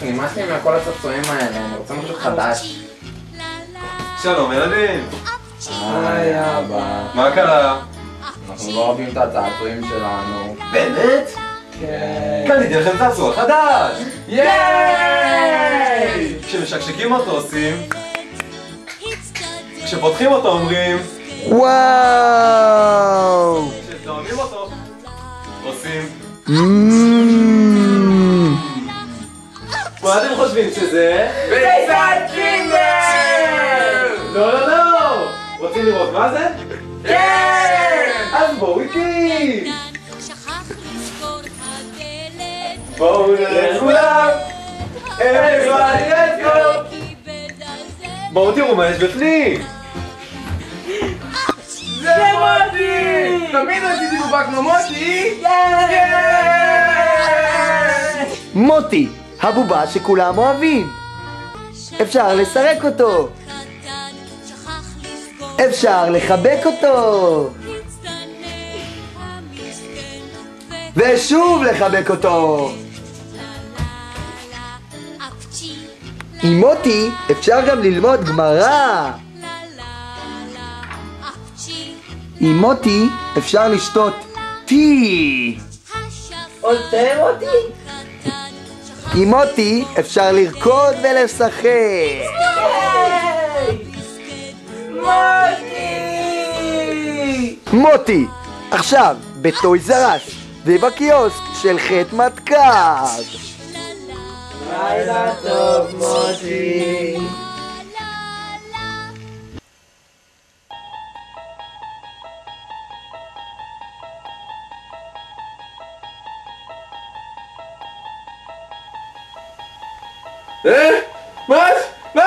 נמאס לי מהכל הצצועים האלה, אני רוצה משהו חדש. שלום ילדים. היי אבא. מה קרה? אנחנו לא אוהבים את הצעצועים שלנו. באמת? כן. קניתי לכם צעצוע חדש! ייי! כשמשקשקים אותו עושים, כשפותחים אותו אומרים, וואו! כשתואמים אותו עושים. מה אתם חושבים שזה? ביצת קינדר! לא לא לא! רוצים לראות מה זה? כן! אז בואו איתי! בואו נלך כולם! everybody let's go! בואו תראו מה יש בפנים! זה מוטי! תמיד רציתי בובה כמו מוטי! מוטי, הבובה שכולם אוהבים. אפשר לסרק אותו. אפשר לחבק אותו. ושוב לחבק אותו. עם מוטי אפשר גם ללמוד גמרא. עם מוטי אפשר לשתות תי. עוד תה מוטי? עם מוטי אפשר לרקוד ולשחק. מוטי! מוטי, עכשיו בטויז אר אס ובקיוסק של חטא מטכ"ל. לילה טוב מוטי! מה?